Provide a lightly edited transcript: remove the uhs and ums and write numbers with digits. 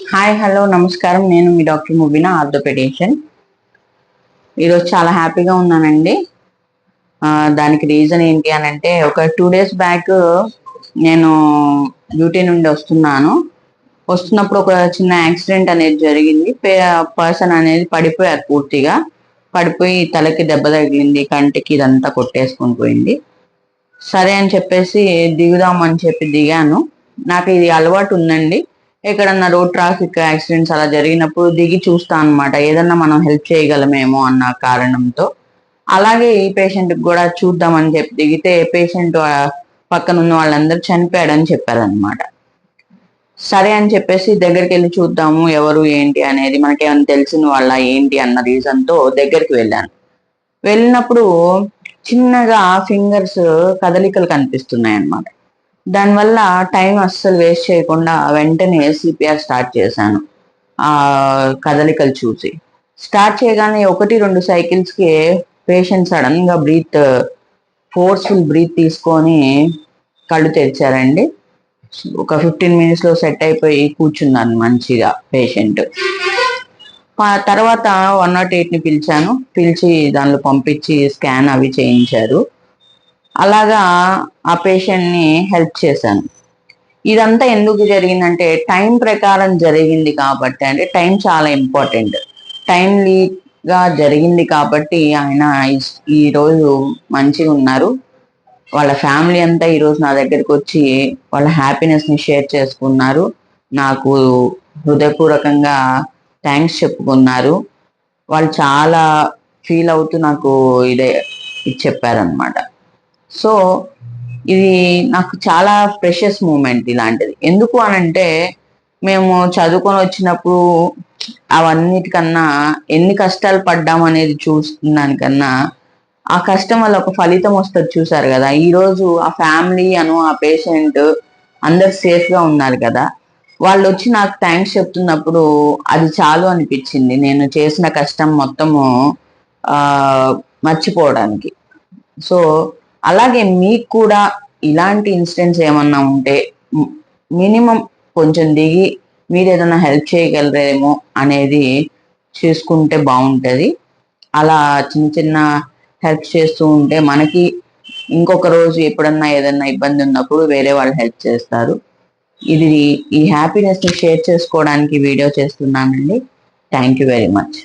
Hi hello నమస్కారం. నేను మీ doctor Mubeena, orthopaedician. ఈరోజు చాలా హ్యాపీగా ఉన్నానండి. దానికి రీజన్ ఏంటి అని అంటే, ఒక 2 days బ్యాక్ నేను డ్యూటీ నుండి వస్తున్నప్పుడు ఒక చిన్న యాక్సిడెంట్ అనేది జరిగింది. పర్సన్ అనేది పడిపోయారు, పూర్తిగా పడిపోయి తలకి దెబ్బ తగిలింది, కంటికి ఇదంతా కొట్టేసుకొని పోయింది. సరే అని చెప్పేసి దిగుదామని చెప్పి దిగాను. నాకు ఇది అలవాటు ఉందండి, ఎక్కడన్నా రోడ్ ట్రాఫిక్ యాక్సిడెంట్స్ అలా జరిగినప్పుడు దిగి చూస్తా అనమాట, ఏదన్నా మనం హెల్ప్ చేయగలమేమో అన్న కారణంతో. అలాగే ఈ పేషెంట్ కూడా చూద్దామని చెప్పి దిగితే పేషెంట్ పక్కన ఉన్న వాళ్ళందరూ చనిపోయాడని చెప్పారనమాట. సరే అని చెప్పేసి దగ్గరికి వెళ్ళి చూద్దాము ఎవరు ఏంటి అనేది, మనకేమైనా తెలిసిన వాళ్ళ ఏంటి అన్న రీజన్తో దగ్గరికి వెళ్ళినప్పుడు చిన్నగా ఫింగర్స్ కదలికలు కనిపిస్తున్నాయి అన్నమాట. దానివల్ల టైం అస్సలు వేస్ట్ చేయకుండా వెంటనే సిపిఆర్ స్టార్ట్ చేశాను. ఆ కదలికలు చూసి స్టార్ట్ చేయగానే 1-2 సైకిల్స్కి పేషెంట్ సడన్ గా ఫోర్స్ఫుల్ బ్రీత్ తీసుకొని కళ్ళు తెరిచారండి. ఒక 15 minutes లో సెట్ అయిపోయి కూర్చున్నాను మంచిగా పేషెంట్. తర్వాత 108ని పిలిచి దానిలో పంపించి స్కాన్ అవి చేయించారు. అలాగా ఆ పేషెంట్ని హెల్ప్ చేశాను. ఇదంతా ఎందుకు జరిగిందంటే టైం ప్రకారం జరిగింది కాబట్టి, అంటే టైం చాలా ఇంపార్టెంట్. టైమ్లీగా జరిగింది కాబట్టి ఆయన ఈరోజు మంచిగా ఉన్నారు. వాళ్ళ ఫ్యామిలీ అంతా ఈరోజు నా దగ్గరికి వచ్చి వాళ్ళ హ్యాపీనెస్ని షేర్ చేసుకున్నారు. నాకు హృదయపూర్వకంగా థ్యాంక్స్ చెప్పుకున్నారు. వాళ్ళు చాలా ఫీల్ అవుతూ నాకు ఇది చెప్పారనమాట. సో ఇది నాకు చాలా ప్రెషియస్ మూమెంట్ ఇలాంటిది. ఎందుకు అనంటే, మేము చదువుకొని వచ్చినప్పుడు అవన్నిటికన్నా ఎన్ని కష్టాలు పడ్డాం అనేది చూస్తున్నానికన్నా, ఆ కష్టం వల్ల ఒక ఫలితం వస్తుంది చూసారు కదా. ఈరోజు ఆ ఫ్యామిలీ ఆ పేషెంట్ అందరు సేఫ్గా ఉన్నారు కదా. వాళ్ళు వచ్చి నాకు థ్యాంక్స్ చెప్తున్నప్పుడు అది చాలు అనిపించింది, నేను చేసిన కష్టం మొత్తము మర్చిపోవడానికి. సో అలాగే మీకు కూడా ఇలాంటి ఇన్సిడెంట్స్ ఏమన్నా ఉంటే మినిమం కొంచెం దిగి మీరు ఏదైనా హెల్ప్ చేయగలరేమో అనేది చూసుకుంటే బాగుంటుంది. అలా చిన్న చిన్న హెల్ప్ చేస్తూ ఉంటే మనకి ఇంకొక రోజు ఎప్పుడన్నా ఏదన్నా ఇబ్బంది ఉన్నప్పుడు వేరే వాళ్ళు హెల్ప్ చేస్తారు. ఈ హ్యాపీనెస్ని షేర్ చేసుకోవడానికి వీడియో చేస్తున్నానండి. Thank you very much.